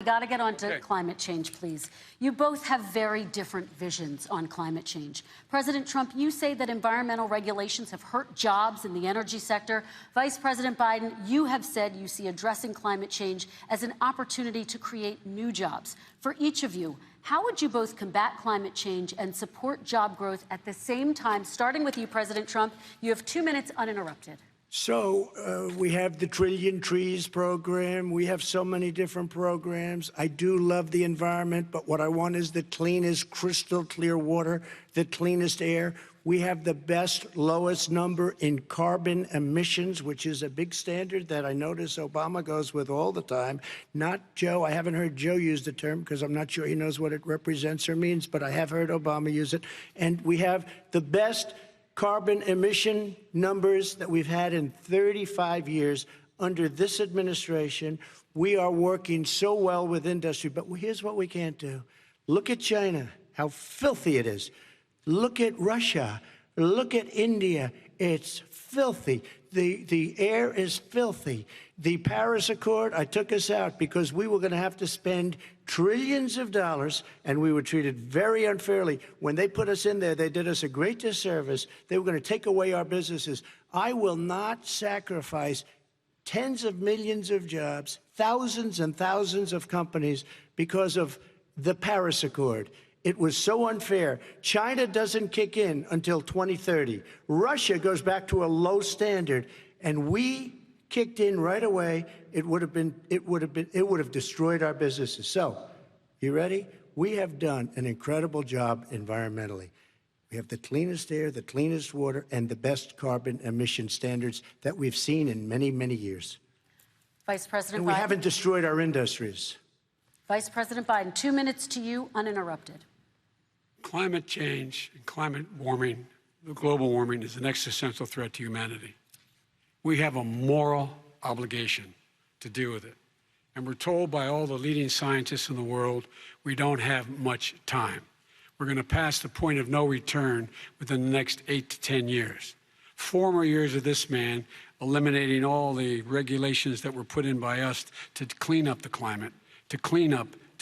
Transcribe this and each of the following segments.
We got to get on to climate change, please. You both have very different visions on climate change. President Trump, you say that environmental regulations have hurt jobs in the energy sector. Vice President Biden, you have said you see addressing climate change as an opportunity to create new jobs. For each of you, how would you both combat climate change and support job growth at the same time? Starting with you, President Trump, you have 2 minutes uninterrupted. So we have the Trillion Trees program. We have so many different programs. I do love the environment, but what I want is the cleanest, crystal clear water, the cleanest air. We have the best, lowest number in carbon emissions, which is a big standard that I notice Obama goes with all the time. Not Joe. I haven't heard Joe use the term because I'm not sure he knows what it represents or means, but I have heard Obama use it. And we have the best carbon emission numbers that we've had in 35 years under this administration. We are working so well with industry, but here's what we can't do. Look at China, how filthy it is. Look at Russia. Look at India. It's filthy. The air is filthy. The Paris Accord, I took us out because we were going to have to spend trillions of dollars, and we were treated very unfairly. When they put us in there, they did us a great disservice. They were going to take away our businesses. I will not sacrifice tens of millions of jobs, thousands and thousands of companies because of the Paris Accord. It was so unfair. China doesn't kick in until 2030. Russia goes back to a low standard, and we kicked in right away. It would have destroyed our businesses. So, you ready? We have done an incredible job environmentally. We have the cleanest air, the cleanest water, and the best carbon emission standards that we've seen in many, many years. Vice President And we Biden. haven't destroyed our industries. Vice President Biden, 2 minutes to you, uninterrupted. Climate change and climate warming, global warming, is an existential threat to humanity. We have a moral obligation to deal with it. And we're told by all the leading scientists in the world we don't have much time. We're going to pass the point of no return within the next 8 to 10 years. 4 more years of this man eliminating all the regulations that were put in by us to clean up the climate, to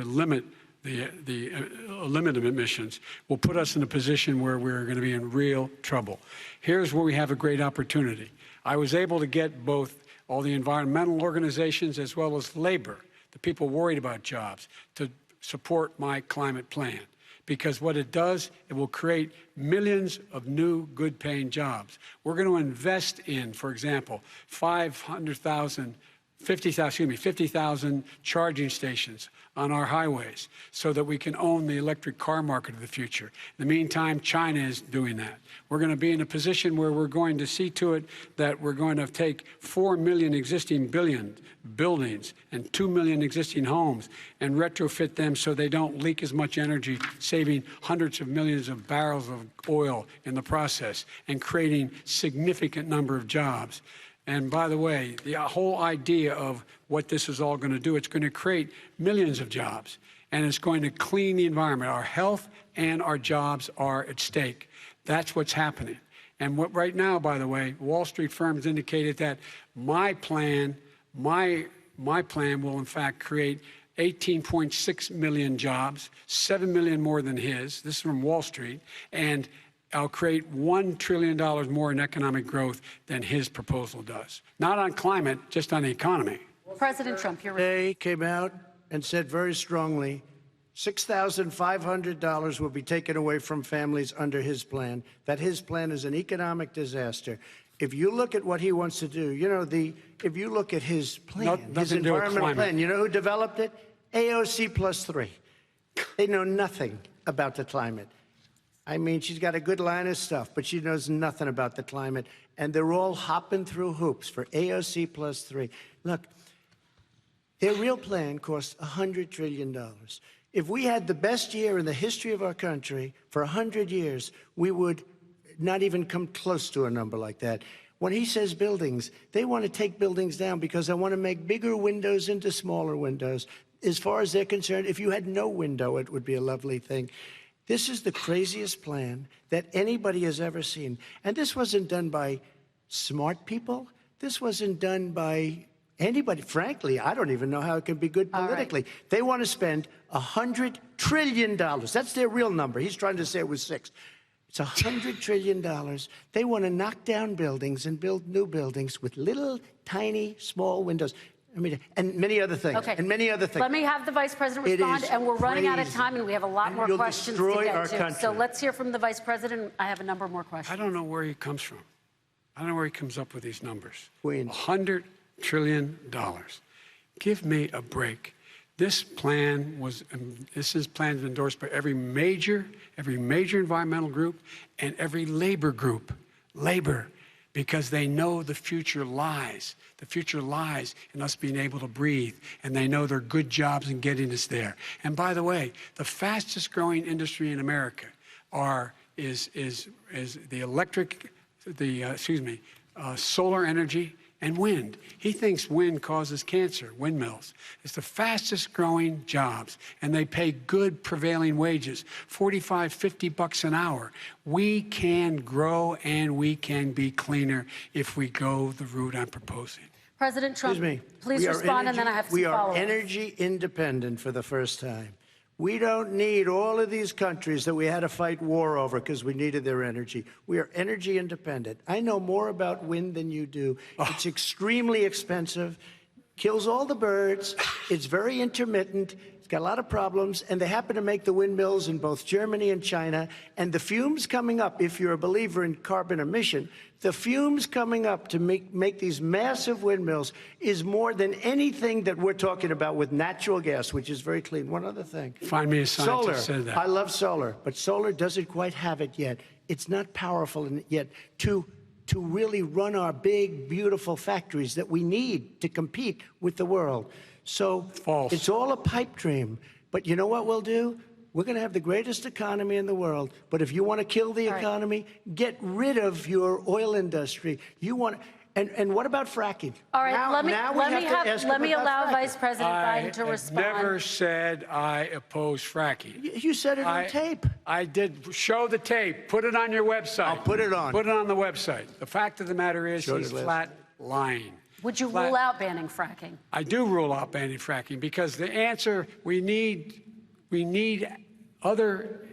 limit limit emissions, will put us in a position where we're going to be in real trouble. Here's where we have a great opportunity. I was able to get both all the environmental organizations as well as labor, the people worried about jobs, to support my climate plan. Because what it does, it will create millions of new good-paying jobs. We're going to invest in, for example, 50,000 charging stations on our highways so that we can own the electric car market of the future. In the meantime, China is doing that. We're going to be in a position where we're going to see to it that we're going to take 4 million existing buildings and 2 million existing homes and retrofit them so they don't leak as much energy, saving hundreds of millions of barrels of oil in the process and creating significant number of jobs. And by the way, the whole idea of what this is all going to do, it's going to create millions of jobs, and it's going to clean the environment. Our health and our jobs are at stake. That's what's happening. And right now, by the way, Wall Street firms indicated that my plan will in fact create 18.6 million jobs, 7 million more than his. This is from Wall Street. And I'll create $1 trillion more in economic growth than his proposal does. Not on climate, just on the economy. President Trump, you're Today came out and said very strongly, $6,500 will be taken away from families under his plan, that his plan is an economic disaster. If you look at what he wants to do, you know, if you look at his plan, his environmental plan, you know who developed it? AOC +3. They know nothing about the climate. I mean, she's got a good line of stuff, but she knows nothing about the climate. And they're all hopping through hoops for AOC +3. Look, their real plan costs $100 trillion. If we had the best year in the history of our country for 100 years, we would not even come close to a number like that. When he says buildings, they want to take buildings down because they want to make bigger windows into smaller windows. As far as they're concerned, if you had no window, it would be a lovely thing. This is the craziest plan that anybody has ever seen. And this wasn't done by smart people. This wasn't done by anybody, frankly, I don't even know how it can be good politically. They want to spend $100 trillion. That's their real number. He's trying to say it was 6. It's $100 trillion. They want to knock down buildings and build new buildings with little, tiny, small windows. I mean, and many other things. Okay. And many other things. Let me have the Vice President respond, and we're running out of time, and we have a lot more questions to get to. So let's hear from the Vice President. I have a number more questions. I don't know where he comes from. I don't know where he comes up with these numbers. Queens. $100 trillion. Give me a break. This plan was, this is plans endorsed by every major environmental group and every labor group. Labor. Because they know the future lies. The future lies in us being able to breathe, and they know there are good jobs in getting us there. And by the way, the fastest growing industry in America is solar energy and wind. He thinks wind causes cancer, windmills. It's the fastest growing jobs, and they pay good prevailing wages, $45, $50 an hour. We can grow and we can be cleaner if we go the route I'm proposing. President Trump, please respond, and then I have some follow-ups. We are energy independent for the first time. We don't need all of these countries that we had to fight war over because we needed their energy. We are energy independent. I know more about wind than you do. It's extremely expensive, kills all the birds, it's very intermittent, it's got a lot of problems, and they happen to make the windmills in both Germany and China. And the fumes coming up, if you're a believer in carbon emission, the fumes coming up to make these massive windmills is more than anything that we're talking about with natural gas, which is very clean. One other thing. Find me a scientist who said that. I love solar, but solar doesn't quite have it yet. It's not powerful yet to really run our big, beautiful factories that we need to compete with the world. So false. It's all a pipe dream. But you know what we'll do? We're going to have the greatest economy in the world. But if you want to kill the economy, get rid of your oil industry. You want, and what about fracking? All right, let me allow Vice President Biden to respond. I never said I oppose fracking. You said it on tape. I did. Show the tape. Put it on your website. I'll put it on. Put it on the website. The fact of the matter is he's flat lying. Would you rule out banning fracking? I do rule out banning fracking because the answer, we need other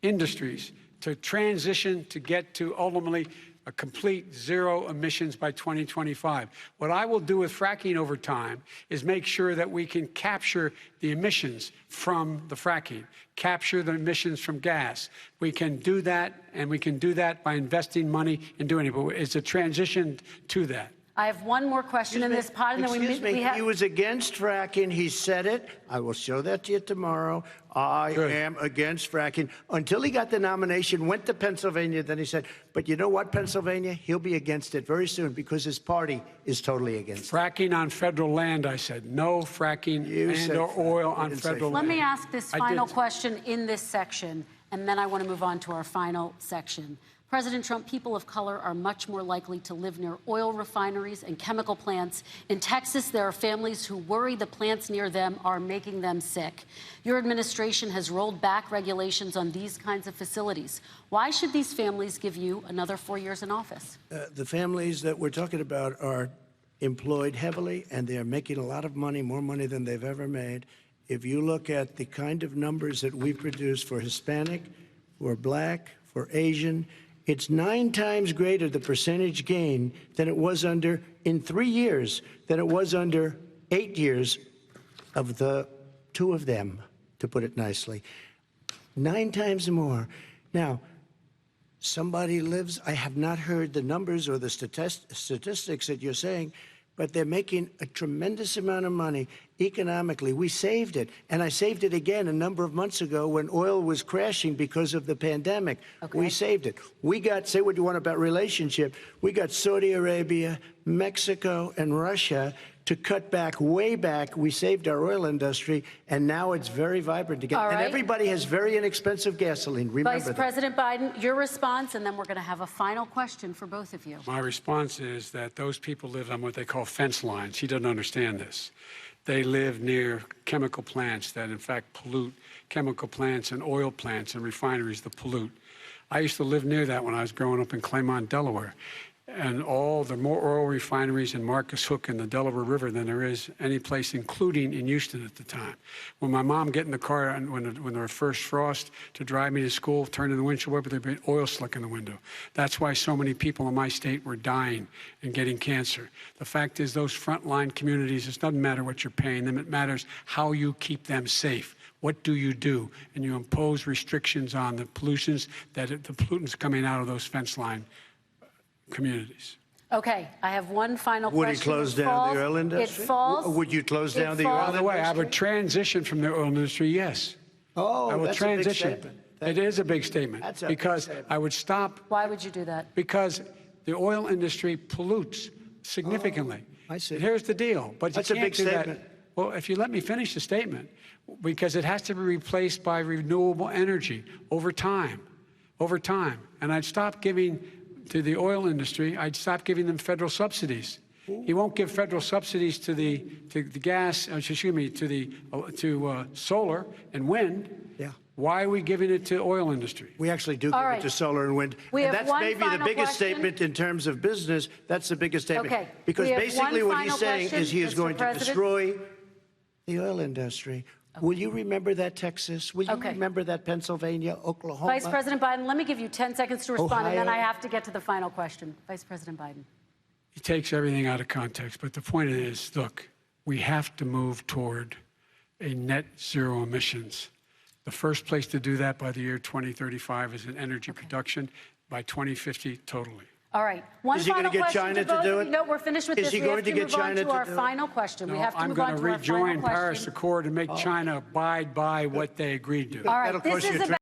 industries to transition to get to ultimately a complete zero emissions by 2025. What I will do with fracking over time is make sure that we can capture the emissions from the fracking, capture the emissions from gas. We can do that, and we can do that by investing money and doing it. But it's a transition to that. I have one more question in this pod, and then we have... He was against fracking. He said it. I will show that to you tomorrow. I am against fracking. Until he got the nomination, went to Pennsylvania, then he said, but you know what, Pennsylvania? He'll be against it very soon because his party is totally against it. Fracking on federal land, I said. No fracking or oil on federal land. Let me ask this final question in this section, and then I want to move on to our final section. President Trump, people of color are much more likely to live near oil refineries and chemical plants. In Texas, there are families who worry the plants near them are making them sick. Your administration has rolled back regulations on these kinds of facilities. Why should these families give you another 4 years in office? The families that we're talking about are employed heavily, and they're making a lot of money, more money than they've ever made. If you look at the kind of numbers that we produce for Hispanic, for Black, for Asian, it's 9 times greater, the percentage gain, than it was under, in 3 years, than it was under 8 years of the 2 of them, to put it nicely. 9 times more. Now, somebody lives, I have not heard the numbers or the statistics that you're saying, but they're making a tremendous amount of money economically. We saved it, and I saved it again a number of months ago when oil was crashing because of the pandemic. We saved it. We got, say what you want about relationship, we got Saudi Arabia, Mexico, and Russia to cut back, way back. We saved our oil industry, and now it's very vibrant again. And everybody has very inexpensive gasoline. Remember that. Vice President Biden, your response, and then we're going to have a final question for both of you. My response is that those people live on what they call fence lines. He doesn't understand this. They live near chemical plants that, in fact, pollute, chemical plants and oil plants and refineries that pollute. I used to live near that when I was growing up in Claymont, Delaware. and all the more oil refineries in Marcus Hook and the Delaware River than there is any place, including in Houston at the time. When my mom get in the car and when there was first frost to drive me to school, turning the windshield wiper, there'd be oil slick in the window. That's why so many people in my state were dying and getting cancer. The fact is, those frontline communities, it doesn't matter what you're paying them, it matters how you keep them safe. What do? And you impose restrictions on the pollutions the pollutants coming out of those fence line communities. Okay, I have one final question. Would he close down the oil industry? It falls. Would you close down the oil industry? By the way, I would transition from the oil industry, yes. Oh, I will that's transition. a big statement. It is a big statement. That's a because big statement. I would stop. Why would you do that? Because the oil industry pollutes significantly. I see. Here's the deal. But That's you a can't big do statement. that. Well, if you let me finish the statement, because it has to be replaced by renewable energy over time. And I'd stop giving to the oil industry, I'd stop giving them federal subsidies. He won't give federal subsidies to the gas, excuse me, to solar and wind. Yeah. Why are we giving it to oil industry? We actually do give it to solar and wind. We And have that's one maybe the final biggest question. statement in terms of business. That's the biggest statement. Okay. Because We have basically one what he's final saying question, is he is Mr. going to President. destroy the oil industry. Will you remember that, Texas? Will you Okay. remember that, Pennsylvania, Oklahoma? Vice President Biden, let me give you 10 seconds to respond, and then Ohio. I have to get to the final question. Vice President Biden. He takes everything out of context. But the point is, look, we have to move toward a net zero emissions. The first place to do that by the year 2035 is in energy production. By 2050, totally. All right. One Is he final gonna get question China to both do of it? you. No, we're finished with Is this. he We going have to to get move on China to to our do it? final question. We have to I'm move going on to to our final rejoin Paris question. Accord and make China abide by what they agreed to. All right. That'll This cost you is a about